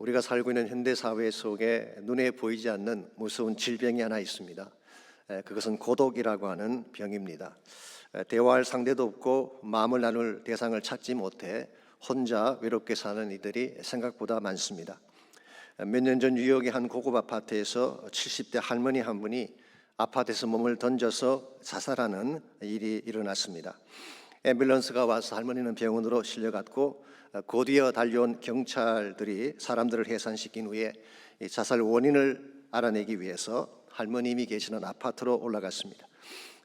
우리가 살고 있는 현대 사회 속에 눈에 보이지 않는 무서운 질병이 하나 있습니다. 그것은 고독이라고 하는 병입니다. 대화할 상대도 없고 마음을 나눌 대상을 찾지 못해 혼자 외롭게 사는 이들이 생각보다 많습니다. 몇 년 전 뉴욕의 한 고급 아파트에서 70대 할머니 한 분이 아파트에서 몸을 던져서 자살하는 일이 일어났습니다. 앰뷸런스가 와서 할머니는 병원으로 실려갔고 곧이어 달려온 경찰들이 사람들을 해산시킨 후에 자살 원인을 알아내기 위해서 할머님이 계시는 아파트로 올라갔습니다.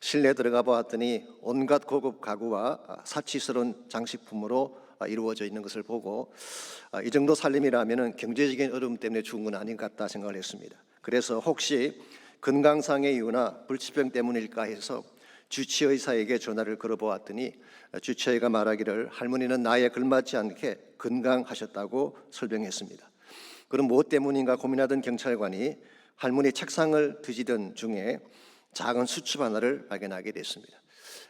실내 들어가 보았더니 온갖 고급 가구와 사치스러운 장식품으로 이루어져 있는 것을 보고 이 정도 살림이라면 경제적인 어려움 때문에 죽은 건 아닌 것 같다 생각을 했습니다. 그래서 혹시 건강상의 이유나 불치병 때문일까 해서 주치의사에게 전화를 걸어보았더니 주치의가 말하기를 할머니는 나이에 걸맞지 않게 건강하셨다고 설명했습니다. 그럼 무엇 때문인가 고민하던 경찰관이 할머니 책상을 뒤지던 중에 작은 수첩 하나를 발견하게 됐습니다.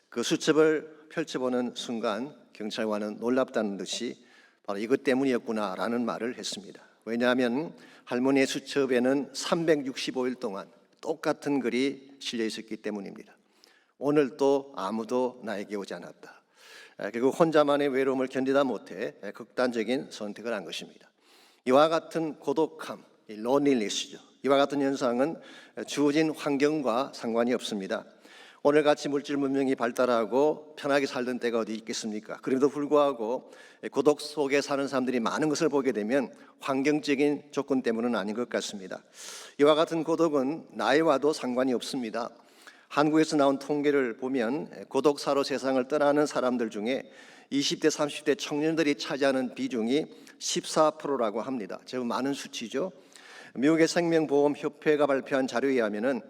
그 수첩을 펼쳐보는 순간 경찰관은 놀랍다는 듯이 바로 이것 때문이었구나라는 말을 했습니다. 왜냐하면 할머니의 수첩에는 365일 동안 똑같은 글이 실려 있었기 때문입니다. 오늘 또 아무도 나에게 오지 않았다. 결국 혼자만의 외로움을 견디다 못해 극단적인 선택을 한 것입니다. 이와 같은 고독함, loneliness죠. 이와 같은 현상은 주어진 환경과 상관이 없습니다. 오늘같이 물질 문명이 발달하고 편하게 살던 때가 어디 있겠습니까? 그럼에도 불구하고 고독 속에 사는 사람들이 많은 것을 보게 되면 환경적인 조건 때문은 아닌 것 같습니다. 이와 같은 고독은 나이와도 상관이 없습니다. 한국에서 나온 통계를 보면 고독사로 세상을 떠나는 사람들 중에 20대, 30대 청년들이 차지하는 비중이 14%라고 합니다. 제법 많은 수치죠. 미국의 생명보험협회가 발표한 자료에 의하면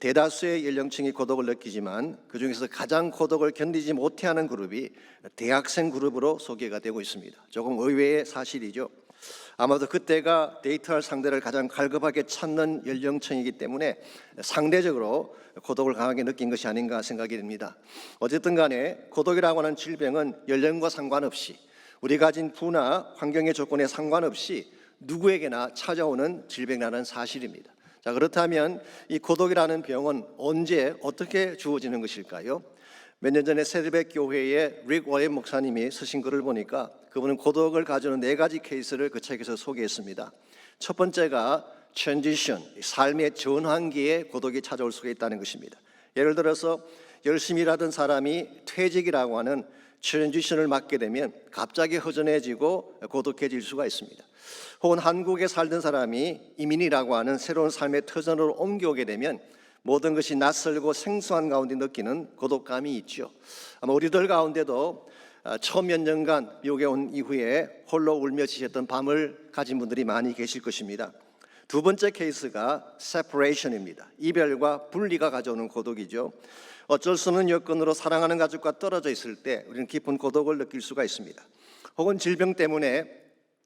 대다수의 연령층이 고독을 느끼지만 그중에서 가장 고독을 견디지 못해하는 그룹이 대학생 그룹으로 소개가 되고 있습니다. 조금 의외의 사실이죠. 아마도 그때가 데이트할 상대를 가장 갈급하게 찾는 연령층이기 때문에 상대적으로 고독을 강하게 느낀 것이 아닌가 생각이 듭니다. 어쨌든 간에 고독이라고 하는 질병은 연령과 상관없이 우리 가진 부나 환경의 조건에 상관없이 누구에게나 찾아오는 질병이라는 사실입니다. 자, 그렇다면 이 고독이라는 병은 언제 어떻게 주어지는 것일까요? 몇 년 전에 새들백 교회의 릭 워렌 목사님이 쓰신 글을 보니까 그분은 고독을 가져오는 4가지 케이스를 그 책에서 소개했습니다. 첫 번째가 transition, 삶의 전환기에 고독이 찾아올 수가 있다는 것입니다. 예를 들어서 열심히 일하던 사람이 퇴직이라고 하는 transition을 맞게 되면 갑자기 허전해지고 고독해질 수가 있습니다. 혹은 한국에 살던 사람이 이민이라고 하는 새로운 삶의 터전으로 옮겨오게 되면 모든 것이 낯설고 생소한 가운데 느끼는 고독감이 있죠. 아마 우리들 가운데도 처음 몇 년간 미국에 온 이후에 홀로 울며 지냈던 밤을 가진 분들이 많이 계실 것입니다. 두 번째 케이스가 separation입니다. 이별과 분리가 가져오는 고독이죠. 어쩔 수 없는 여건으로 사랑하는 가족과 떨어져 있을 때 우리는 깊은 고독을 느낄 수가 있습니다. 혹은 질병 때문에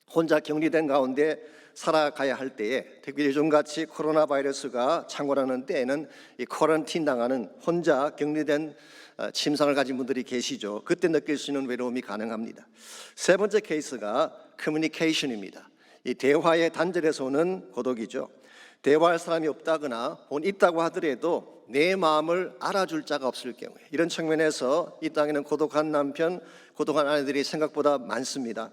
혼자 격리된 가운데 살아가야 할 때에, 특히 요즘같이 코로나 바이러스가 창궐하는 때에는 이 쿼런틴 당하는 혼자 격리된 침상을 가진 분들이 계시죠. 그때 느낄 수 있는 외로움이 가능합니다. 세 번째 케이스가 커뮤니케이션입니다. 이 대화의 단절에서 오는 고독이죠. 대화할 사람이 없다거나 혹은 있다고 하더라도 내 마음을 알아줄 자가 없을 경우에, 이런 측면에서 이 땅에는 고독한 남편, 고독한 아내들이 생각보다 많습니다.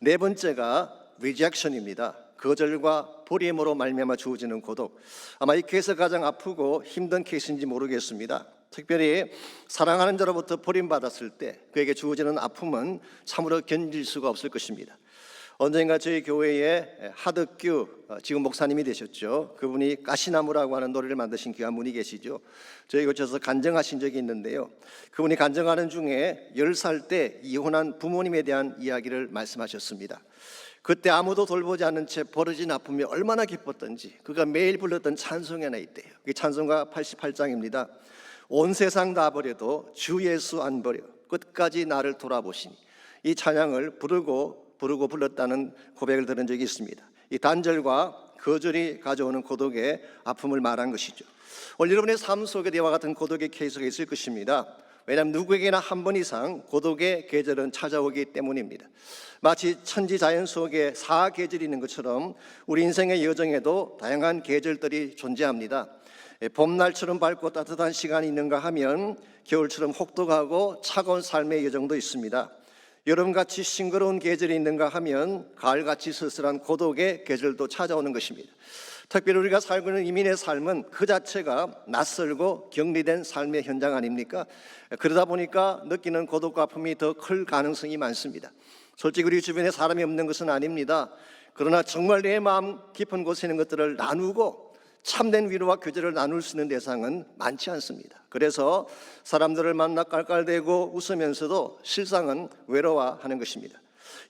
네 번째가 rejection입니다. 거절과 버림으로 말미암아 주어지는 고독. 아마 이 케이스가 가장 아프고 힘든 케이스인지 모르겠습니다. 특별히 사랑하는 자로부터 버림받았을 때 그에게 주어지는 아픔은 참으로 견딜 수가 없을 것입니다. 언젠가 저희 교회에 하덕규 지금 목사님이 되셨죠. 그분이 가시나무라고 하는 노래를 만드신 귀한 분이 계시죠. 저희 교회에서 간증하신 적이 있는데요. 그분이 간증하는 중에 10살 때 이혼한 부모님에 대한 이야기를 말씀하셨습니다. 그때 아무도 돌보지 않는 채 벌어진 아픔이 얼마나 기뻤던지 그가 매일 불렀던 찬송이 하나 있대요. 그게 찬송가 88장입니다. 온 세상 다 버려도 주 예수 안 버려 끝까지 나를 돌아보시니, 이 찬양을 부르고 불렀다는 고백을 들은 적이 있습니다. 이 단절과 거절이 가져오는 고독의 아픔을 말한 것이죠. 오늘 여러분의 삶 속에 이와 같은 고독의 케이스가 있을 것입니다. 왜냐하면 누구에게나 한 번 이상 고독의 계절은 찾아오기 때문입니다. 마치 천지자연 속에 사계절이 있는 것처럼 우리 인생의 여정에도 다양한 계절들이 존재합니다. 봄날처럼 밝고 따뜻한 시간이 있는가 하면 겨울처럼 혹독하고 차가운 삶의 여정도 있습니다. 여름같이 싱그러운 계절이 있는가 하면 가을같이 쓸쓸한 고독의 계절도 찾아오는 것입니다. 특별히 우리가 살고 있는 이민의 삶은 그 자체가 낯설고 격리된 삶의 현장 아닙니까? 그러다 보니까 느끼는 고독과 아픔이 더 클 가능성이 많습니다. 솔직히 우리 주변에 사람이 없는 것은 아닙니다. 그러나 정말 내 마음 깊은 곳에 있는 것들을 나누고 참된 위로와 교제를 나눌 수 있는 대상은 많지 않습니다. 그래서 사람들을 만나 깔깔대고 웃으면서도 실상은 외로워하는 것입니다.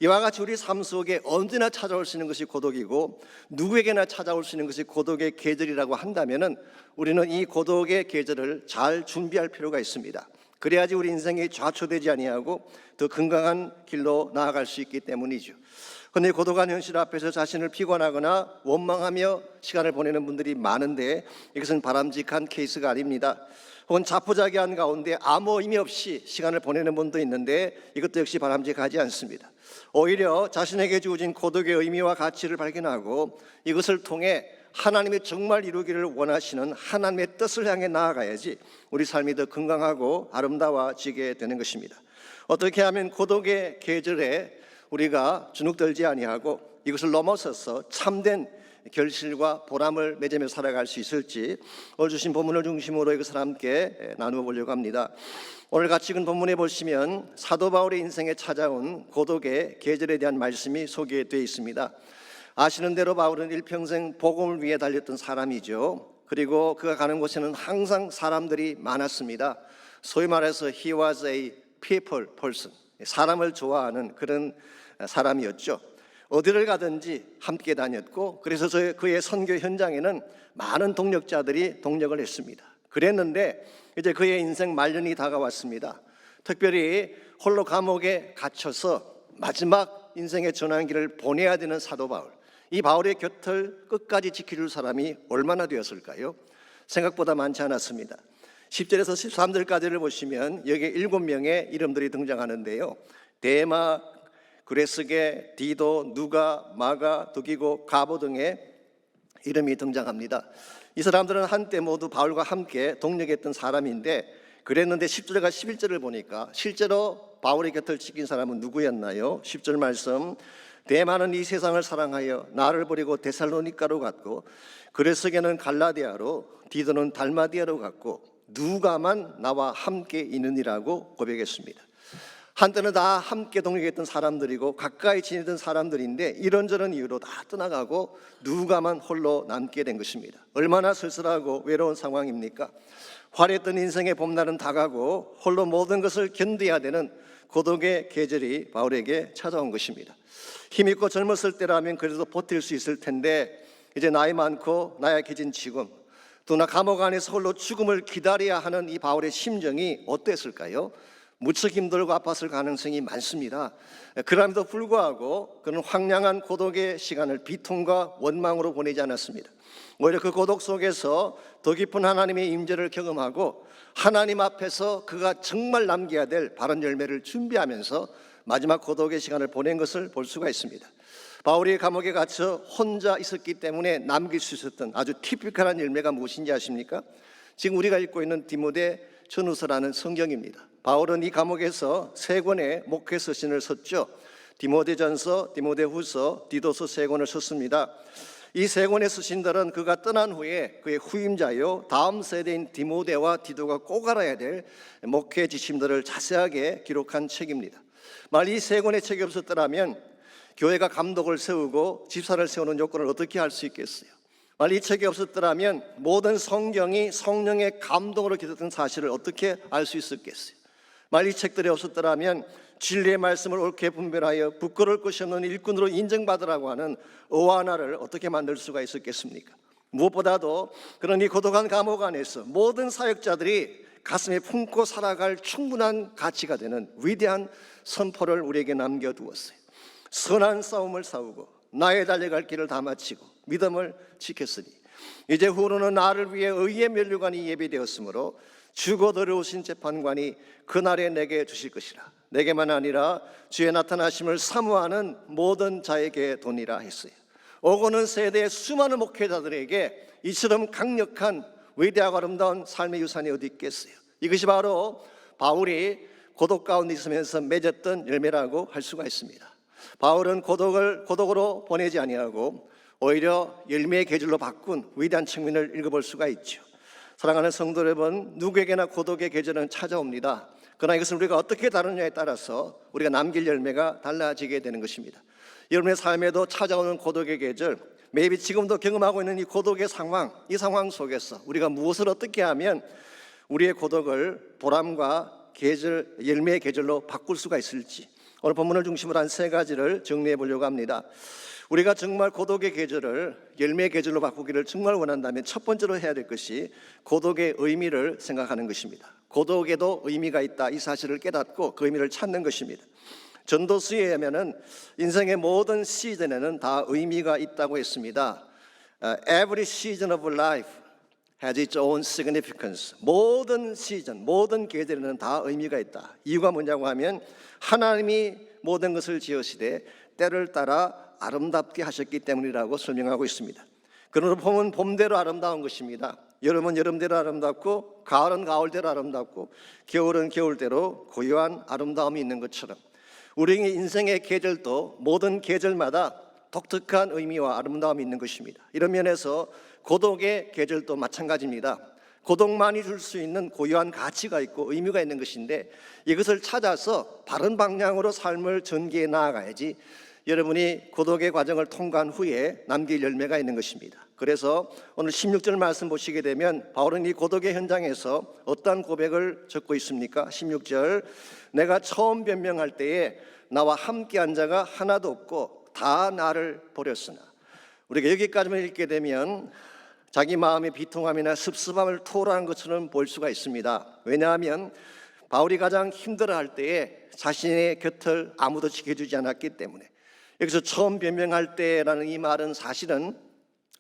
이와 같이 우리 삶 속에 언제나 찾아올 수 있는 것이 고독이고 누구에게나 찾아올 수 있는 것이 고독의 계절이라고 한다면 우리는 이 고독의 계절을 잘 준비할 필요가 있습니다. 그래야지 우리 인생이 좌초되지 아니하고 더 건강한 길로 나아갈 수 있기 때문이죠. 그런데 고독한 현실 앞에서 자신을 피곤하거나 원망하며 시간을 보내는 분들이 많은데 이것은 바람직한 케이스가 아닙니다. 혹은 자포자기한 가운데 아무 의미 없이 시간을 보내는 분도 있는데 이것도 역시 바람직하지 않습니다. 오히려 자신에게 주어진 고독의 의미와 가치를 발견하고 이것을 통해 하나님이 정말 이루기를 원하시는 하나님의 뜻을 향해 나아가야지 우리 삶이 더 건강하고 아름다워지게 되는 것입니다. 어떻게 하면 고독의 계절에 우리가 주눅들지 아니하고 이것을 넘어서서 참된 결실과 보람을 맺으며 살아갈 수 있을지 오늘 주신 본문을 중심으로 이것을 함께 나누어 보려고 합니다. 오늘 같이 읽은 본문에 보시면 사도 바울의 인생에 찾아온 고독의 계절에 대한 말씀이 소개되어 있습니다. 아시는 대로 바울은 일평생 복음을 위해 달렸던 사람이죠. 그리고 그가 가는 곳에는 항상 사람들이 많았습니다. 소위 말해서 he was a people person, 사람을 좋아하는 그런 사람이었죠. 어디를 가든지 함께 다녔고 그래서 그의 선교 현장에는 많은 동력자들이 동력을 했습니다. 그랬는데 이제 그의 인생 말년이 다가왔습니다. 특별히 홀로 감옥에 갇혀서 마지막 인생의 전환기를 보내야 되는 사도 바울, 이 바울의 곁을 끝까지 지켜줄 사람이 얼마나 되었을까요? 생각보다 많지 않았습니다. 10절에서 13절까지를 보시면 여기에 7명의 이름들이 등장하는데요. 데마, 그레스게, 디도, 누가, 마가, 두기고, 가보 등의 이름이 등장합니다. 이 사람들은 한때 모두 바울과 함께 동력했던 사람인데 그랬는데 10절과 11절을 보니까 실제로 바울의 곁을 지킨 사람은 누구였나요? 10절 말씀, 데마는 이 세상을 사랑하여 나를 버리고 데살로니가로 갔고 그레스게는 갈라디아로, 디도는 달마디아로 갔고 누가만 나와 함께 있느니라고 고백했습니다. 한때는 다 함께 동역했던 사람들이고 가까이 지내던 사람들인데 이런저런 이유로 다 떠나가고 누가만 홀로 남게 된 것입니다. 얼마나 쓸쓸하고 외로운 상황입니까? 화려했던 인생의 봄날은 다가고 홀로 모든 것을 견뎌야 되는 고독의 계절이 바울에게 찾아온 것입니다. 힘있고 젊었을 때라면 그래도 버틸 수 있을 텐데 이제 나이 많고 나약해진 지금 또 나 감옥 안에서 홀로 죽음을 기다려야 하는 이 바울의 심정이 어땠을까요? 무척 힘들고 아팠을 가능성이 많습니다. 그럼에도 불구하고 그는 황량한 고독의 시간을 비통과 원망으로 보내지 않았습니다. 오히려 그 고독 속에서 더 깊은 하나님의 임재를 경험하고 하나님 앞에서 그가 정말 남겨야 될 바른 열매를 준비하면서 마지막 고독의 시간을 보낸 것을 볼 수가 있습니다. 바울이 감옥에 갇혀 혼자 있었기 때문에 남길 수 있었던 아주 티피컬한 열매가 무엇인지 아십니까? 지금 우리가 읽고 있는 디모데 전후서라는 성경입니다. 바울은 이 감옥에서 3권의 목회 서신을 썼죠. 디모데전서, 디모데후서, 디도서 3권을 썼습니다. 이 3권의 서신들은 그가 떠난 후에 그의 후임자요 다음 세대인 디모데와 디도가 꼭 알아야 될 목회 지침들을 자세하게 기록한 책입니다. 만약 이 3권의 책이 없었더라면 교회가 감독을 세우고 집사를 세우는 요건을 어떻게 할 수 있겠어요? 만약 이 책이 없었더라면 모든 성경이 성령의 감동으로 기록된 사실을 어떻게 알 수 있었겠어요? 만약 이 책들이 없었더라면 진리의 말씀을 옳게 분별하여 부끄러울 것이 없는 일꾼으로 인정받으라고 하는 어와나를 어떻게 만들 수가 있었겠습니까? 무엇보다도 그런 이 고독한 감옥 안에서 모든 사역자들이 가슴에 품고 살아갈 충분한 가치가 되는 위대한 선포를 우리에게 남겨두었어요. 선한 싸움을 싸우고 나의 달려갈 길을 다 마치고 믿음을 지켰으니 이제 후로는 나를 위해 의의 면류관이 예비되었으므로 주고 들어오신 재판관이 그날에 내게 주실 것이라. 내게만 아니라 주의 나타나심을 사모하는 모든 자에게 도니라 했어요. 오고는 세대의 수많은 목회자들에게 이처럼 강력한 위대하고 아름다운 삶의 유산이 어디 있겠어요. 이것이 바로 바울이 고독 가운데 있으면서 맺었던 열매라고 할 수가 있습니다. 바울은 고독으로 보내지 아니하고 오히려 열매의 계절로 바꾼 위대한 측면을 읽어볼 수가 있죠. 사랑하는 성도 여러분, 누구에게나 고독의 계절은 찾아옵니다. 그러나 이것을 우리가 어떻게 다루느냐에 따라서 우리가 남길 열매가 달라지게 되는 것입니다. 여러분의 삶에도 찾아오는 고독의 계절, maybe 지금도 경험하고 있는 이 고독의 상황, 이 상황 속에서 우리가 무엇을 어떻게 하면 우리의 고독을 보람과 계절, 열매의 계절로 바꿀 수가 있을지, 오늘 본문을 중심으로 한 세 가지를 정리해 보려고 합니다. 우리가 정말 고독의 계절을 열매의 계절로 바꾸기를 정말 원한다면 첫 번째로 해야 될 것이 고독의 의미를 생각하는 것입니다. 고독에도 의미가 있다, 이 사실을 깨닫고 그 의미를 찾는 것입니다. 전도서에 의하면 인생의 모든 시즌에는 다 의미가 있다고 했습니다. Every season of life has its own significance. 모든 시즌, 모든 계절에는 다 의미가 있다. 이유가 뭐냐고 하면 하나님이 모든 것을 지으시되 때를 따라 아름답게 하셨기 때문이라고 설명하고 있습니다. 그러므로 봄은 봄대로 아름다운 것입니다. 여름은 여름대로 아름답고 가을은 가을대로 아름답고 겨울은 겨울대로 고유한 아름다움이 있는 것처럼 우리의 인생의 계절도 모든 계절마다 독특한 의미와 아름다움이 있는 것입니다. 이런 면에서 고독의 계절도 마찬가지입니다. 고독만이 줄 수 있는 고유한 가치가 있고 의미가 있는 것인데 이것을 찾아서 바른 방향으로 삶을 전개해 나아가야지 여러분이 고독의 과정을 통과한 후에 남길 열매가 있는 것입니다. 그래서 오늘 16절 말씀 보시게 되면 바울은 이 고독의 현장에서 어떠한 고백을 적고 있습니까? 16절, 내가 처음 변명할 때에 나와 함께한 자가 하나도 없고 다 나를 버렸으나. 우리가 여기까지만 읽게 되면 자기 마음의 비통함이나 습습함을 토로하는 것처럼 볼 수가 있습니다. 왜냐하면 바울이 가장 힘들어할 때에 자신의 곁을 아무도 지켜주지 않았기 때문에. 여기서 처음 변명할 때라는 이 말은 사실은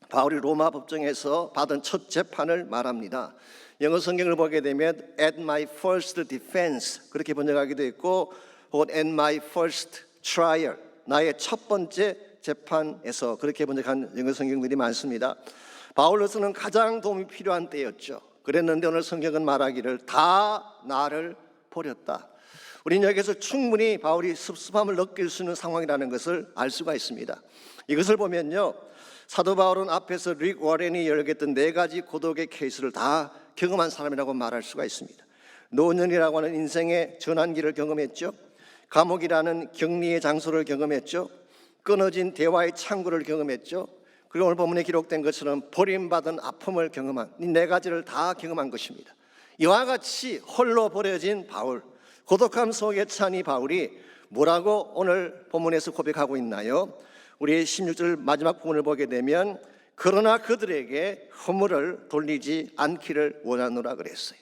바울이 로마 법정에서 받은 첫 재판을 말합니다. 영어 성경을 보게 되면 at my first defense 그렇게 번역하기도 했고 혹은 at my first trial 나의 첫 번째 재판에서 그렇게 번역한 영어 성경들이 많습니다. 바울로서는 가장 도움이 필요한 때였죠. 그랬는데 오늘 성경은 말하기를 다 나를 버렸다. 우리는 여기서 충분히 바울이 습습함을 느낄 수 있는 상황이라는 것을 알 수가 있습니다. 이것을 보면요, 사도 바울은 앞에서 릭 워렌이 열겠던 네 가지 고독의 케이스를 다 경험한 사람이라고 말할 수가 있습니다. 노년이라고 하는 인생의 전환기를 경험했죠. 감옥이라는 격리의 장소를 경험했죠. 끊어진 대화의 창구를 경험했죠. 그리고 오늘 본문에 기록된 것처럼 버림받은 아픔을 경험한 이 네 가지를 다 경험한 것입니다. 이와 같이 홀로 버려진 바울, 고독함 속에 찬 이 바울이 뭐라고 오늘 본문에서 고백하고 있나요? 우리 16절 마지막 부분을 보게 되면 그러나 그들에게 허물을 돌리지 않기를 원하노라 그랬어요.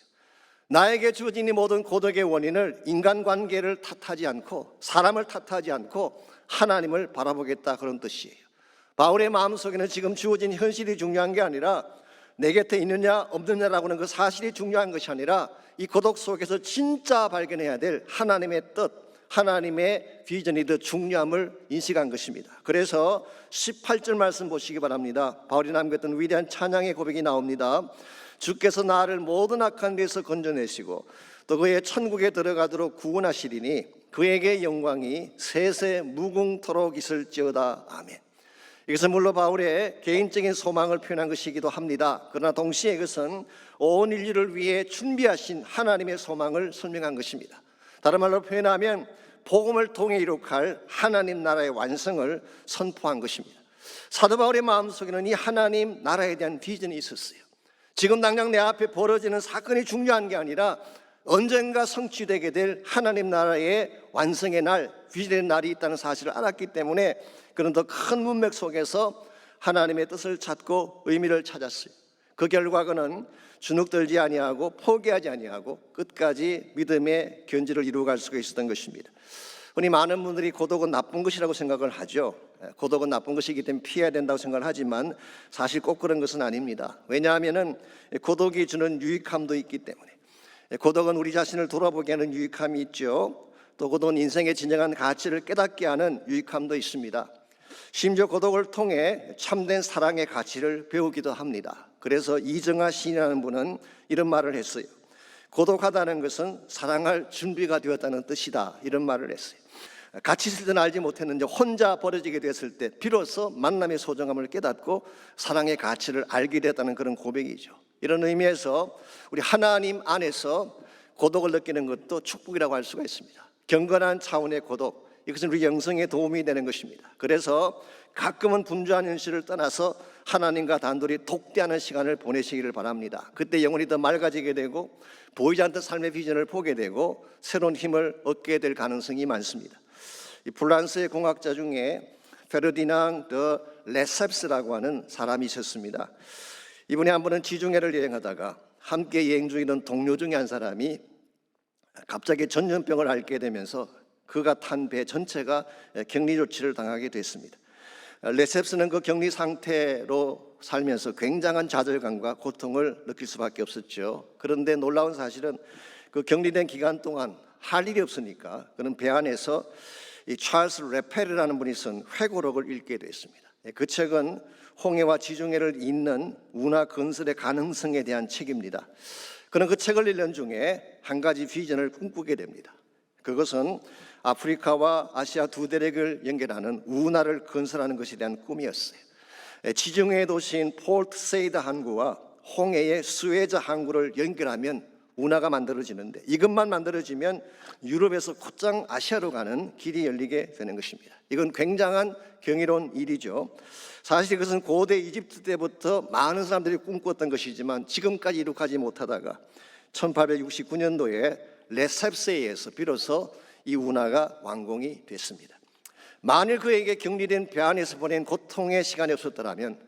나에게 주어진 이 모든 고독의 원인을 인간관계를 탓하지 않고 사람을 탓하지 않고 하나님을 바라보겠다, 그런 뜻이에요. 바울의 마음속에는 지금 주어진 현실이 중요한 게 아니라 내 곁에 있느냐 없느냐라고 하는 그 사실이 중요한 것이 아니라 이 고독 속에서 진짜 발견해야 될 하나님의 뜻, 하나님의 비전이 더 중요함을 인식한 것입니다. 그래서 18절 말씀 보시기 바랍니다. 바울이 남겼던 위대한 찬양의 고백이 나옵니다. 주께서 나를 모든 악한 데서 건져내시고 또 그의 천국에 들어가도록 구원하시리니 그에게 영광이 세세 무궁토록 있을지어다. 아멘. 이것은 물론 바울의 개인적인 소망을 표현한 것이기도 합니다. 그러나 동시에 이것은 온 인류를 위해 준비하신 하나님의 소망을 설명한 것입니다. 다른 말로 표현하면 복음을 통해 이룩할 하나님 나라의 완성을 선포한 것입니다. 사도 바울의 마음속에는 이 하나님 나라에 대한 비전이 있었어요. 지금 당장 내 앞에 벌어지는 사건이 중요한 게 아니라 언젠가 성취되게 될 하나님 나라의 완성의 날, 비전의 날이 있다는 사실을 알았기 때문에 그런 더 큰 문맥 속에서 하나님의 뜻을 찾고 의미를 찾았어요. 그 결과 그는 주눅들지 아니하고 포기하지 아니하고 끝까지 믿음의 견지를 이루어갈 수가 있었던 것입니다. 흔히 많은 분들이 고독은 나쁜 것이라고 생각을 하죠. 고독은 나쁜 것이기 때문에 피해야 된다고 생각을 하지만 사실 꼭 그런 것은 아닙니다. 왜냐하면 고독이 주는 유익함도 있기 때문에. 고독은 우리 자신을 돌아보게 하는 유익함이 있죠. 또 고독은 인생의 진정한 가치를 깨닫게 하는 유익함도 있습니다. 심지어 고독을 통해 참된 사랑의 가치를 배우기도 합니다. 그래서 이정하 시인이라는 분은 이런 말을 했어요. 고독하다는 것은 사랑할 준비가 되었다는 뜻이다. 이런 말을 했어요. 같이 있을 때는 알지 못했는데 혼자 버려지게 됐을 때 비로소 만남의 소중함을 깨닫고 사랑의 가치를 알게 됐다는 그런 고백이죠. 이런 의미에서 우리 하나님 안에서 고독을 느끼는 것도 축복이라고 할 수가 있습니다. 경건한 차원의 고독, 이것은 우리 영성에 도움이 되는 것입니다. 그래서 가끔은 분주한 현실을 떠나서 하나님과 단둘이 독대하는 시간을 보내시기를 바랍니다. 그때 영혼이 더 맑아지게 되고 보이지 않던 삶의 비전을 보게 되고 새로운 힘을 얻게 될 가능성이 많습니다. 이 프랑스의 공학자 중에 페르디낭 더 레셉스라고 하는 사람이 있었습니다. 이분이 한 번은 지중해를 여행하다가 함께 여행 중이던 동료 중에 한 사람이 갑자기 전염병을 앓게 되면서 그가 탄 배 전체가 격리 조치를 당하게 됐습니다. 레셉스는 그 격리 상태로 살면서 굉장한 좌절감과 고통을 느낄 수밖에 없었죠. 그런데 놀라운 사실은 그 격리된 기간 동안 할 일이 없으니까 그는 배 안에서 이 찰스 레펠이라는 분이 쓴 회고록을 읽게 됐습니다. 그 책은 홍해와 지중해를 잇는 운하 건설의 가능성에 대한 책입니다. 그는 그 책을 읽는 중에 한 가지 비전을 꿈꾸게 됩니다. 그것은 아프리카와 아시아 두 대륙을 연결하는 운하를 건설하는 것에 대한 꿈이었어요. 지중해 도시인 폴트 세이드 항구와 홍해의 수에즈 항구를 연결하면 운하가 만들어지는데 이것만 만들어지면 유럽에서 곧장 아시아로 가는 길이 열리게 되는 것입니다. 이건 굉장한 경이로운 일이죠. 사실 이것은 고대 이집트 때부터 많은 사람들이 꿈꿨던 것이지만 지금까지 이룩하지 못하다가 1869년도에 레셉스에 의해서 비로소 이 운하가 완공이 됐습니다. 만일 그에게 격리된 배 안에서 보낸 고통의 시간이 없었더라면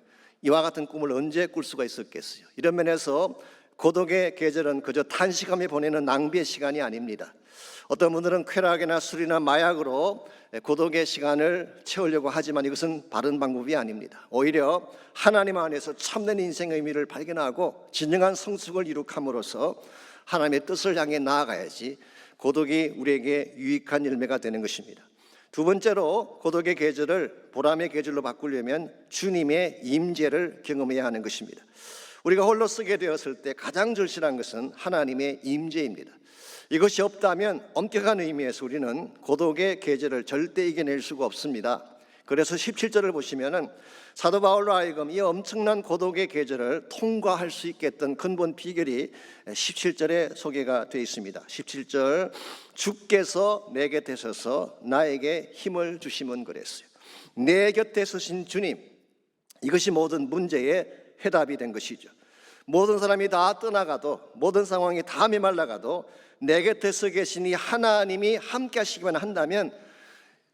이와 같은 꿈을 언제 꿀 수가 있었겠어요. 이런 면에서 고독의 계절은 그저 탄식하며 보내는 낭비의 시간이 아닙니다. 어떤 분들은 쾌락이나 술이나 마약으로 고독의 시간을 채우려고 하지만 이것은 바른 방법이 아닙니다. 오히려 하나님 안에서 참된 인생의 의미를 발견하고 진정한 성숙을 이룩함으로써 하나님의 뜻을 향해 나아가야지 고독이 우리에게 유익한 열매가 되는 것입니다. 두 번째로 고독의 계절을 보람의 계절로 바꾸려면 주님의 임재를 경험해야 하는 것입니다. 우리가 홀로 쓰게 되었을 때 가장 절실한 것은 하나님의 임재입니다. 이것이 없다면 엄격한 의미에서 우리는 고독의 계절을 절대 이겨낼 수가 없습니다. 그래서 17절을 보시면은 사도 바울로 하여금 이 엄청난 고독의 계절을 통과할 수 있게 했던 근본 비결이 17절에 소개가 되어 있습니다. 17절 주께서 내 곁에 서서 나에게 힘을 주시면 그랬어요. 내 곁에 서신 주님, 이것이 모든 문제의 해답이 된 것이죠. 모든 사람이 다 떠나가도 모든 상황이 다 메말라가도 내 곁에 서 계신 이 하나님이 함께 하시기만 한다면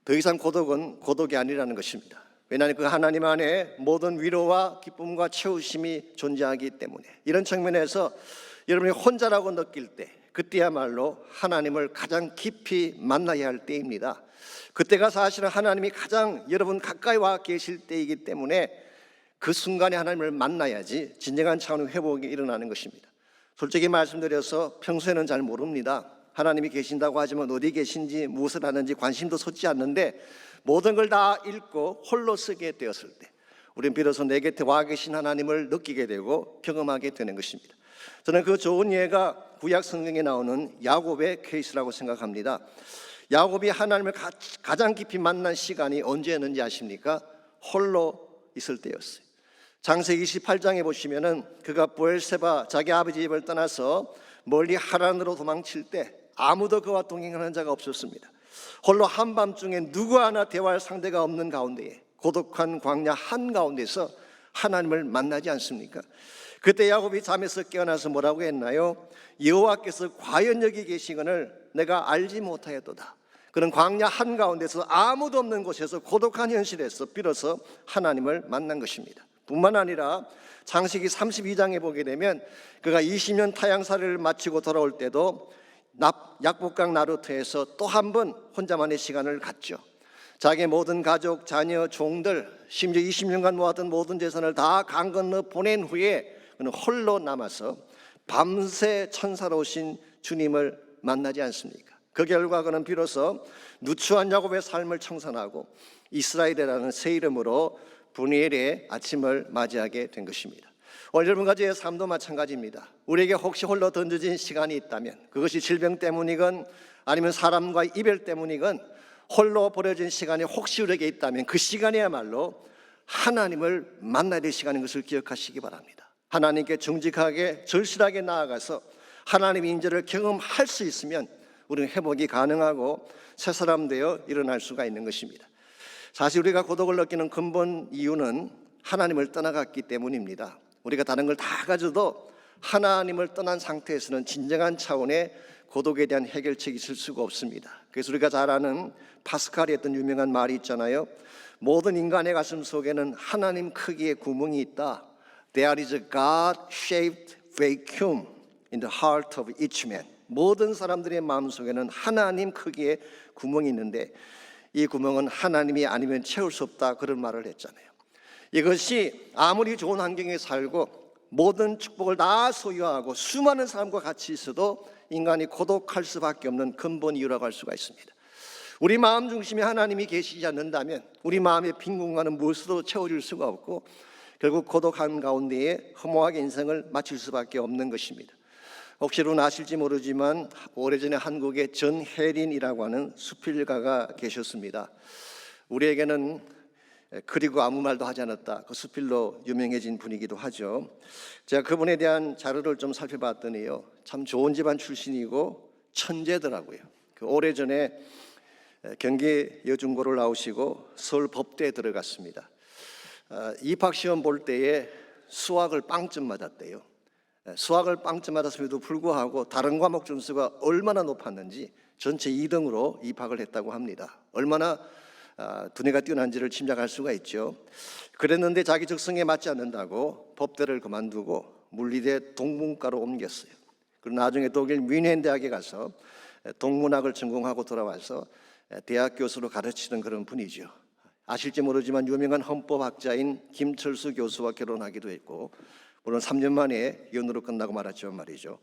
더 이상 고독은 고독이 아니라는 것입니다. 왜냐하면 그 하나님 안에 모든 위로와 기쁨과 채우심이 존재하기 때문에 이런 측면에서 여러분이 혼자라고 느낄 때 그때야말로 하나님을 가장 깊이 만나야 할 때입니다. 그때가 사실은 하나님이 가장 여러분 가까이 와 계실 때이기 때문에 그 순간에 하나님을 만나야지 진정한 차원의 회복이 일어나는 것입니다. 솔직히 말씀드려서 평소에는 잘 모릅니다. 하나님이 계신다고 하지만 어디 계신지 무엇을 하는지 관심도 솟지 않는데 모든 걸 다 읽고 홀로 쓰게 되었을 때 우리는 비로소 내 곁에 와 계신 하나님을 느끼게 되고 경험하게 되는 것입니다. 저는 그 좋은 예가 구약 성경에 나오는 야곱의 케이스라고 생각합니다. 야곱이 하나님을 가장 깊이 만난 시간이 언제였는지 아십니까? 홀로 있을 때였어요. 창세기 28장에 보시면은 그가 브엘세바 자기 아버지 집을 떠나서 멀리 하란으로 도망칠 때 아무도 그와 동행하는 자가 없었습니다. 홀로 한밤중에 누구 하나 대화할 상대가 없는 가운데에 고독한 광야 한가운데서 하나님을 만나지 않습니까? 그때 야곱이 잠에서 깨어나서 뭐라고 했나요? 여호와께서 과연 여기 계시거늘 내가 알지 못하였도다. 그런 광야 한가운데서 아무도 없는 곳에서 고독한 현실에서 비로소 하나님을 만난 것입니다. 뿐만 아니라 창세기 32장에 보게 되면 그가 20년 타향살이를 마치고 돌아올 때도 약복강 나루터에서 또 한 번 혼자만의 시간을 갖죠. 자기의 모든 가족, 자녀, 종들, 심지어 20년간 모았던 모든 재산을 다 강 건너 보낸 후에 그는 홀로 남아서 밤새 천사로 오신 주님을 만나지 않습니까? 그 결과 그는 비로소 누추한 야곱의 삶을 청산하고 이스라엘이라는 새 이름으로 분이엘의 아침을 맞이하게 된 것입니다. 오늘 여러분 가지의 삶도 마찬가지입니다. 우리에게 혹시 홀로 던져진 시간이 있다면, 그것이 질병 때문이건 아니면 사람과의 이별 때문이건 홀로 버려진 시간이 혹시 우리에게 있다면 그 시간이야말로 하나님을 만나야 될 시간인 것을 기억하시기 바랍니다. 하나님께 정직하게 절실하게 나아가서 하나님의 인재를 경험할 수 있으면 우리는 회복이 가능하고 새 사람 되어 일어날 수가 있는 것입니다. 사실 우리가 고독을 느끼는 근본 이유는 하나님을 떠나갔기 때문입니다. 우리가 다른 걸 다 가져도 하나님을 떠난 상태에서는 진정한 차원의 고독에 대한 해결책이 있을 수가 없습니다. 그래서 우리가 잘 아는 파스칼이 했던 유명한 말이 있잖아요. 모든 인간의 가슴 속에는 하나님 크기의 구멍이 있다. There is a God-shaped vacuum in the heart of each man. 모든 사람들의 마음 속에는 하나님 크기의 구멍이 있는데 이 구멍은 하나님이 아니면 채울 수 없다, 그런 말을 했잖아요. 이것이 아무리 좋은 환경에 살고 모든 축복을 다 소유하고 수많은 사람과 같이 있어도 인간이 고독할 수밖에 없는 근본 이유라고 할 수가 있습니다. 우리 마음 중심에 하나님이 계시지 않는다면 우리 마음의 빈 공간은 무엇으로 채워질 수가 없고 결국 고독한 가운데에 허무하게 인생을 마칠 수밖에 없는 것입니다. 혹시 여러분 아실지 모르지만 오래전에 한국에 전혜린이라고 하는 수필가가 계셨습니다. 우리에게는 그리고 아무 말도 하지 않았다, 그 수필로 유명해진 분이기도 하죠. 제가 그분에 대한 자료를 좀 살펴봤더니요, 참 좋은 집안 출신이고 천재더라고요. 그 오래전에 경기 여중고를 나오시고 서울 법대에 들어갔습니다. 입학시험 볼 때에 수학을 빵점 맞았대요. 수학을 빵점 맞았음에도 불구하고 다른 과목 점수가 얼마나 높았는지 전체 2등으로 입학을 했다고 합니다. 얼마나 두뇌가 뛰어난지를 짐작할 수가 있죠. 그랬는데 자기 적성에 맞지 않는다고 법대를 그만두고 물리대 동문과로 옮겼어요. 그리고 나중에 독일 뮌헨 대학에 가서 동문학을 전공하고 돌아와서 대학 교수로 가르치는 그런 분이죠. 아실지 모르지만 유명한 헌법학자인 김철수 교수와 결혼하기도 했고, 물론 3년 만에 연으로 끝나고 말았지만 말이죠.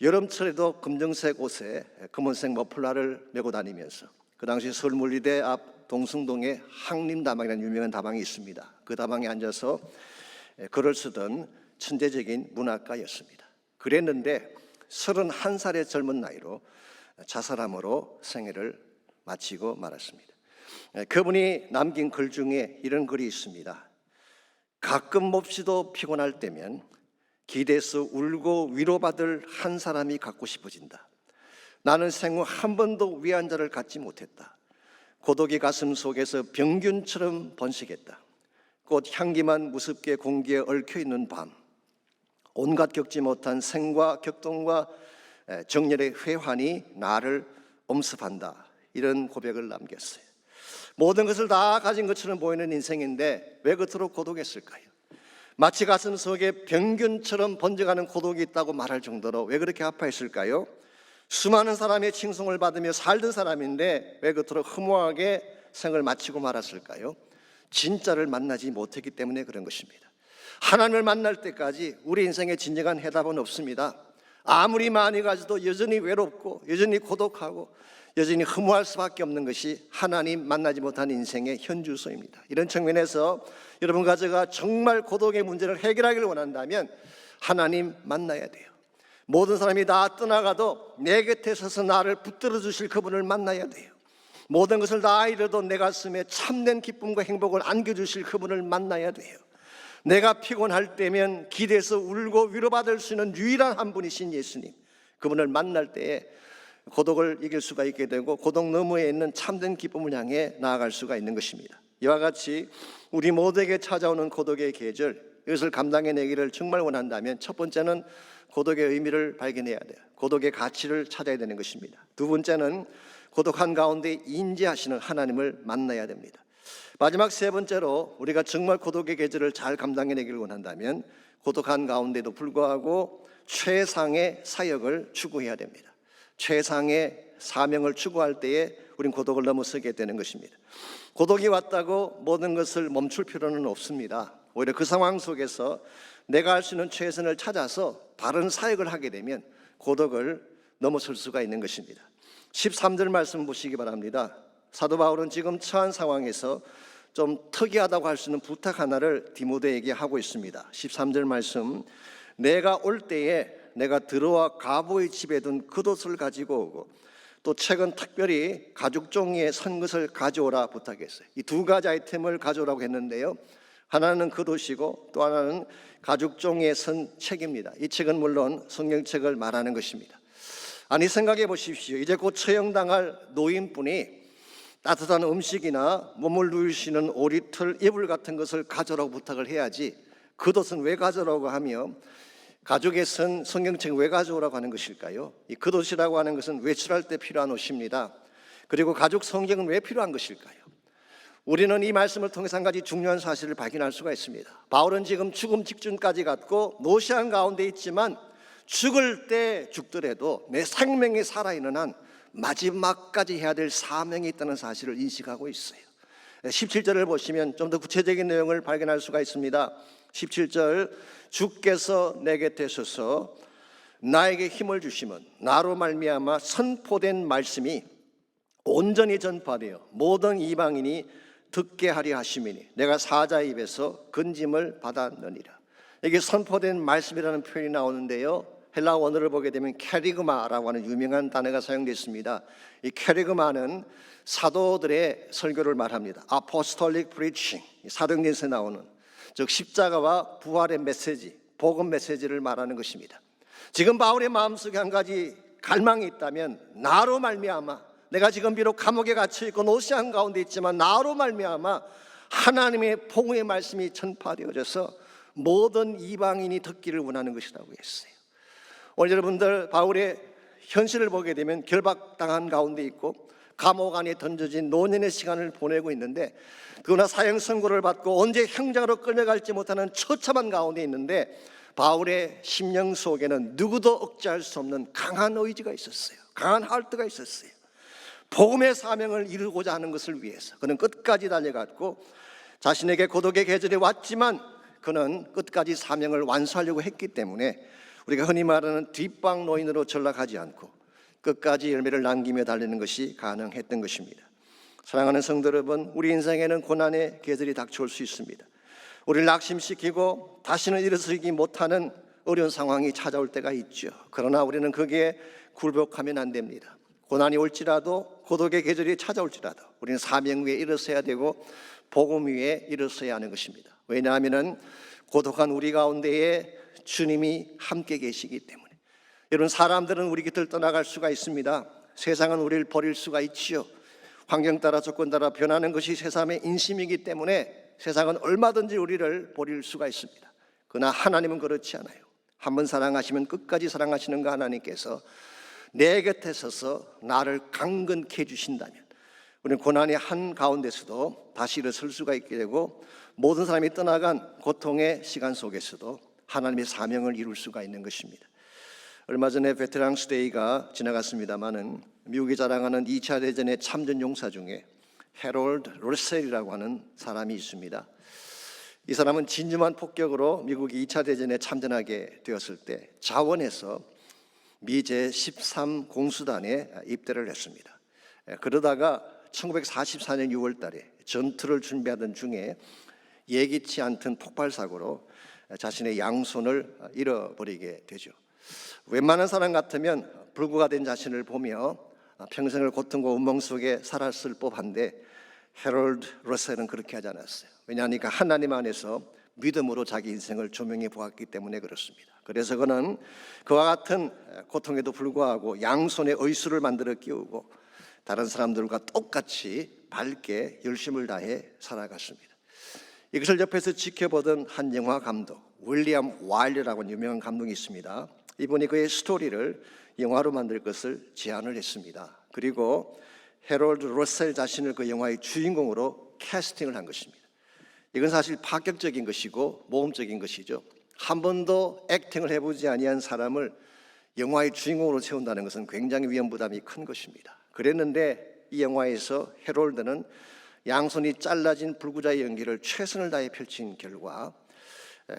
여름철에도 검정색 옷에 검은색 머플러를 메고 다니면서 그 당시 서울물리대 앞 동승동에 항림다방이라는 유명한 다방이 있습니다. 그 다방에 앉아서 글을 쓰던 천재적인 문학가였습니다. 그랬는데 31살의 젊은 나이로 자살함으로 생애를 마치고 말았습니다. 그분이 남긴 글 중에 이런 글이 있습니다. 가끔 몹시도 피곤할 때면 기대서 울고 위로받을 한 사람이 갖고 싶어진다. 나는 생후 한 번도 위안자를 갖지 못했다. 고독이 가슴 속에서 병균처럼 번식했다. 꽃 향기만 무섭게 공기에 얽혀있는 밤, 온갖 겪지 못한 생과 격동과 정열의 회환이 나를 엄습한다. 이런 고백을 남겼어요. 모든 것을 다 가진 것처럼 보이는 인생인데 왜 그토록 고독했을까요? 마치 가슴 속에 병균처럼 번져가는 고독이 있다고 말할 정도로 왜 그렇게 아파했을까요? 수많은 사람의 칭송을 받으며 살던 사람인데 왜 그토록 허무하게 생을 마치고 말았을까요? 진짜를 만나지 못했기 때문에 그런 것입니다. 하나님을 만날 때까지 우리 인생에 진정한 해답은 없습니다. 아무리 많이 가져도 여전히 외롭고 여전히 고독하고 여전히 허무할 수밖에 없는 것이 하나님 만나지 못한 인생의 현주소입니다. 이런 측면에서 여러분 가져가 정말 고독의 문제를 해결하기를 원한다면 하나님 만나야 돼요. 모든 사람이 다 떠나가도 내 곁에 서서 나를 붙들어 주실 그분을 만나야 돼요. 모든 것을 다 잃어도 내 가슴에 참된 기쁨과 행복을 안겨주실 그분을 만나야 돼요. 내가 피곤할 때면 기대서 울고 위로받을 수 있는 유일한 한 분이신 예수님, 그분을 만날 때에 고독을 이길 수가 있게 되고 고독 너머에 있는 참된 기쁨을 향해 나아갈 수가 있는 것입니다. 이와 같이 우리 모두에게 찾아오는 고독의 계절, 이것을 감당해내기를 정말 원한다면 첫 번째는 고독의 의미를 발견해야 돼요. 고독의 가치를 찾아야 되는 것입니다. 두 번째는 고독한 가운데 인지하시는 하나님을 만나야 됩니다. 마지막 세 번째로 우리가 정말 고독의 계절을 잘 감당해내기를 원한다면 고독한 가운데도 불구하고 최상의 사역을 추구해야 됩니다. 최상의 사명을 추구할 때에 우린 고독을 넘어서게 되는 것입니다. 고독이 왔다고 모든 것을 멈출 필요는 없습니다. 오히려 그 상황 속에서 내가 할 수 있는 최선을 찾아서 바른 사역을 하게 되면 고독을 넘어설 수가 있는 것입니다. 13절 말씀 보시기 바랍니다. 사도 바울은 지금 처한 상황에서 좀 특이하다고 할 수 있는 부탁 하나를 디모데에게 하고 있습니다. 13절 말씀, 내가 올 때에 내가 들어와 가보의 집에 둔 겉옷을 가지고 오고 또 최근 특별히 가죽 종이에 선 것을 가져오라 부탁했어요. 이 두 가지 아이템을 가져오라고 했는데요, 하나는 겉옷이고 또 하나는 가죽 종이에 선 책입니다. 이 책은 물론 성경책을 말하는 것입니다. 아니, 생각해 보십시오. 이제 곧 처형당할 노인분이 따뜻한 음식이나 몸을 누이시는 오리털 이불 같은 것을 가져오라고 부탁을 해야지, 겉옷은 왜 가져오라고 하며 가죽에 선 성경책 왜 가져오라고 하는 것일까요? 이 겉옷이라고 하는 것은 외출할 때 필요한 옷입니다. 그리고 가죽 성경은 왜 필요한 것일까요? 우리는 이 말씀을 통해서 한 가지 중요한 사실을 발견할 수가 있습니다. 바울은 지금 죽음 직전까지 갔고 노시한 가운데 있지만 죽을 때 죽더라도 내 생명이 살아있는 한 마지막까지 해야 될 사명이 있다는 사실을 인식하고 있어요. 17절을 보시면 좀 더 구체적인 내용을 발견할 수가 있습니다. 17절, 주께서 내 곁에 서서 나에게 힘을 주시면 나로 말미암아 선포된 말씀이 온전히 전파되어 모든 이방인이 듣게 하려 하심이니 내가 사자의 입에서 건짐을 받았느니라. 여기 선포된 말씀이라는 표현이 나오는데요, 헬라 원어를 보게 되면 캐리그마라고 하는 유명한 단어가 사용되어 있습니다. 이 캐리그마는 사도들의 설교를 말합니다. 아포스톨릭 프리칭, 사도행전에서 나오는, 즉 십자가와 부활의 메시지, 복음 메시지를 말하는 것입니다. 지금 바울의 마음속에 한 가지 갈망이 있다면, 나로 말미암아, 내가 지금 비록 감옥에 갇혀 있고 노시한 가운데 있지만 나로 말미암아 하나님의 복음의 말씀이 전파되어져서 모든 이방인이 듣기를 원하는 것이라고 했어요. 오늘 여러분들 바울의 현실을 보게 되면 결박당한 가운데 있고 감옥 안에 던져진 노년의 시간을 보내고 있는데, 그러나 사형 선고를 받고 언제 형장으로 끌려갈지 못하는 처참한 가운데 있는데, 바울의 심령 속에는 누구도 억제할 수 없는 강한 의지가 있었어요. 강한 하트가 있었어요. 복음의 사명을 이루고자 하는 것을 위해서 그는 끝까지 달려갔고, 자신에게 고독의 계절이 왔지만 그는 끝까지 사명을 완수하려고 했기 때문에 우리가 흔히 말하는 뒷방 노인으로 전락하지 않고 끝까지 열매를 남기며 달리는 것이 가능했던 것입니다. 사랑하는 성도 여러분, 우리 인생에는 고난의 계절이 닥쳐올 수 있습니다. 우리를 낙심시키고 다시는 일어서지 못하는 어려운 상황이 찾아올 때가 있죠. 그러나 우리는 거기에 굴복하면 안 됩니다. 고난이 올지라도, 고독의 계절이 찾아올지라도 우리는 사명 위에 일어서야 되고 복음 위에 일어서야 하는 것입니다. 왜냐하면 고독한 우리 가운데에 주님이 함께 계시기 때문에. 여러분, 사람들은 우리 곁을 떠나갈 수가 있습니다. 세상은 우리를 버릴 수가 있지요. 환경 따라 조건 따라 변하는 것이 세상의 인심이기 때문에 세상은 얼마든지 우리를 버릴 수가 있습니다. 그러나 하나님은 그렇지 않아요. 한번 사랑하시면 끝까지 사랑하시는 그 하나님께서 내 곁에 서서 나를 강건케 해주신다면 우리는 고난의 한가운데서도 다시 일어설 수가 있게 되고, 모든 사람이 떠나간 고통의 시간 속에서도 하나님의 사명을 이룰 수가 있는 것입니다. 얼마 전에 베테랑스 데이가 지나갔습니다마는 미국이 자랑하는 2차 대전의 참전 용사 중에 해롤드 러셀이라고 하는 사람이 있습니다. 이 사람은 진주만 폭격으로 미국이 2차 대전에 참전하게 되었을 때 자원에서 미 제13 공수단에 입대를 했습니다. 그러다가 1944년 6월 달에 전투를 준비하던 중에 예기치 않던 폭발 사고로 자신의 양손을 잃어버리게 되죠. 웬만한 사람 같으면 불구가 된 자신을 보며 평생을 고통과 운명 속에 살았을 법한데, 해롤드 러셀은 그렇게 하지 않았어요. 왜냐하니까 하나님 안에서 믿음으로 자기 인생을 조명해 보았기 때문에 그렇습니다. 그래서 그는 그와 같은 고통에도 불구하고 양손에 의수를 만들어 끼우고 다른 사람들과 똑같이 밝게 열심을 다해 살아갔습니다. 이것을 옆에서 지켜보던 한 영화 감독, 윌리엄 와일드라고 하는 유명한 감독이 있습니다. 이분이 그의 스토리를 영화로 만들 것을 제안을 했습니다. 그리고 해롤드 러셀 자신을 그 영화의 주인공으로 캐스팅을 한 것입니다. 이건 사실 파격적인 것이고 모험적인 것이죠. 한 번도 액팅을 해보지 아니한 사람을 영화의 주인공으로 세운다는 것은 굉장히 위험 부담이 큰 것입니다. 그랬는데 이 영화에서 해롤드는 양손이 잘라진 불구자의 연기를 최선을 다해 펼친 결과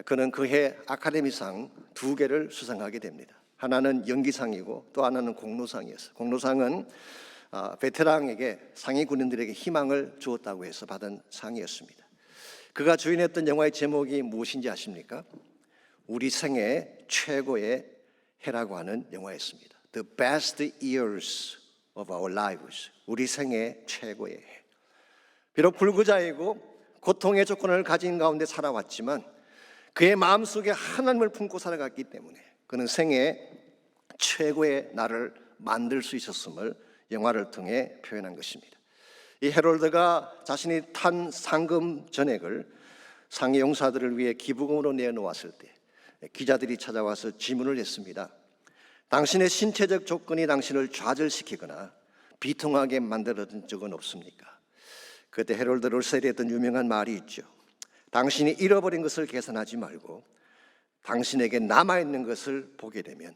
그는 그해 아카데미상 2개를 수상하게 됩니다. 하나는 연기상이고 또 하나는 공로상이었어요. 공로상은 베테랑에게 상위 군인들에게 희망을 주었다고 해서 받은 상이었습니다. 그가 주연했던 영화의 제목이 무엇인지 아십니까? 우리 생애 최고의 해라고 하는 영화였습니다. The best years of our lives. 우리 생애 최고의 해. 비록 불구자이고 고통의 조건을 가진 가운데 살아왔지만 그의 마음속에 하나님을 품고 살아갔기 때문에 그는 생애 최고의 날을 만들 수 있었음을 영화를 통해 표현한 것입니다. 이 해롤드가 자신이 탄 상금 전액을 상해 용사들을 위해 기부금으로 내놓았을 때 기자들이 찾아와서 질문을 했습니다. 당신의 신체적 조건이 당신을 좌절시키거나 비통하게 만들어준 적은 없습니까? 그때 해롤드 롤셀이 했던 유명한 말이 있죠. 당신이 잃어버린 것을 계산하지 말고 당신에게 남아있는 것을 보게 되면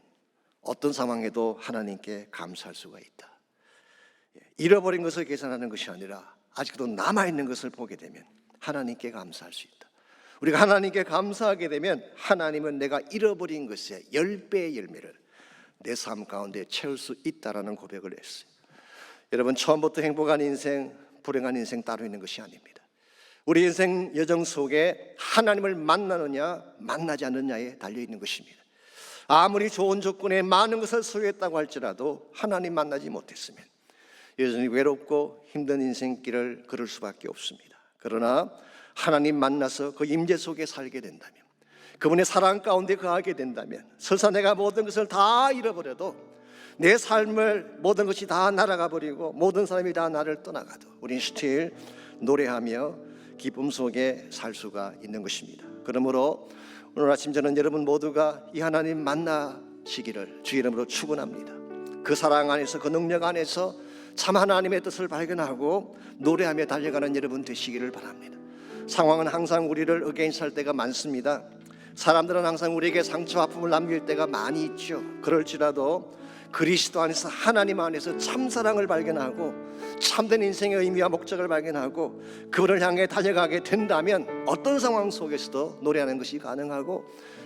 어떤 상황에도 하나님께 감사할 수가 있다. 잃어버린 것을 계산하는 것이 아니라 아직도 남아있는 것을 보게 되면 하나님께 감사할 수 있다. 우리가 하나님께 감사하게 되면 하나님은 내가 잃어버린 것의 10배의 열매를 내 삶 가운데 채울 수 있다라는 고백을 했어요. 여러분, 처음부터 행복한 인생, 불행한 인생 따로 있는 것이 아닙니다. 우리 인생 여정 속에 하나님을 만나느냐 만나지 않느냐에 달려있는 것입니다. 아무리 좋은 조건에 많은 것을 소유했다고 할지라도 하나님 만나지 못했으면 여전히 외롭고 힘든 인생길을 걸을 수밖에 없습니다. 그러나 하나님 만나서 그 임재 속에 살게 된다면, 그분의 사랑 가운데 거하게 된다면, 설사 내가 모든 것을 다 잃어버려도 내 삶을 모든 것이 다 날아가 버리고 모든 사람이 다 나를 떠나가도 우린 스틸 노래하며 기쁨 속에 살 수가 있는 것입니다. 그러므로 오늘 아침 저는 여러분 모두가 이 하나님 만나시기를 주의 이름으로 축원합니다. 그 사랑 안에서, 그 능력 안에서 참 하나님의 뜻을 발견하고 노래하며 달려가는 여러분 되시기를 바랍니다. 상황은 항상 우리를 어게인스할 때가 많습니다. 사람들은 항상 우리에게 상처 아픔을 남길 때가 많이 있죠. 그럴지라도 그리스도 안에서, 하나님 안에서 참 사랑을 발견하고 참된 인생의 의미와 목적을 발견하고 그분을 향해 달려가게 된다면 어떤 상황 속에서도 노래하는 것이 가능하고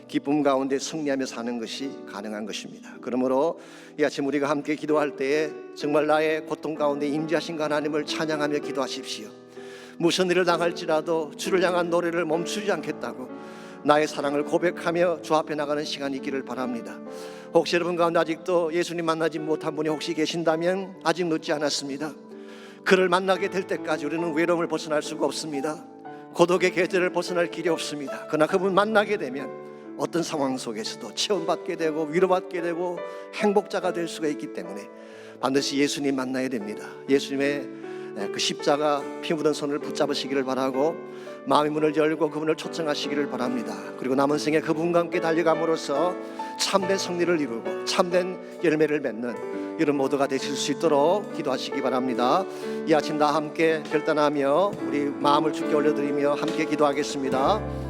기쁨 가운데 승리하며 사는 것이 가능한 것입니다. 그러므로 이 아침 우리가 함께 기도할 때에 정말 나의 고통 가운데 임재하신 하나님을 찬양하며 기도하십시오. 무슨 일을 당할지라도 주를 향한 노래를 멈추지 않겠다고 나의 사랑을 고백하며 주 앞에 나가는 시간이 있기를 바랍니다. 혹시 여러분 가운데 아직도 예수님 만나지 못한 분이 혹시 계신다면 아직 늦지 않았습니다. 그를 만나게 될 때까지 우리는 외로움을 벗어날 수가 없습니다. 고독의 계절을 벗어날 길이 없습니다. 그러나 그분 만나게 되면 어떤 상황 속에서도 체험받게 되고 위로받게 되고 행복자가 될 수가 있기 때문에 반드시 예수님 만나야 됩니다. 예수님의 그 십자가 피 묻은 손을 붙잡으시기를 바라고 마음의 문을 열고 그분을 초청하시기를 바랍니다. 그리고 남은 생에 그분과 함께 달려감으로써 참된 승리를 이루고 참된 열매를 맺는 여러분 모두가 되실 수 있도록 기도하시기 바랍니다. 이 아침 다 함께 결단하며 우리 마음을 주께 올려드리며 함께 기도하겠습니다.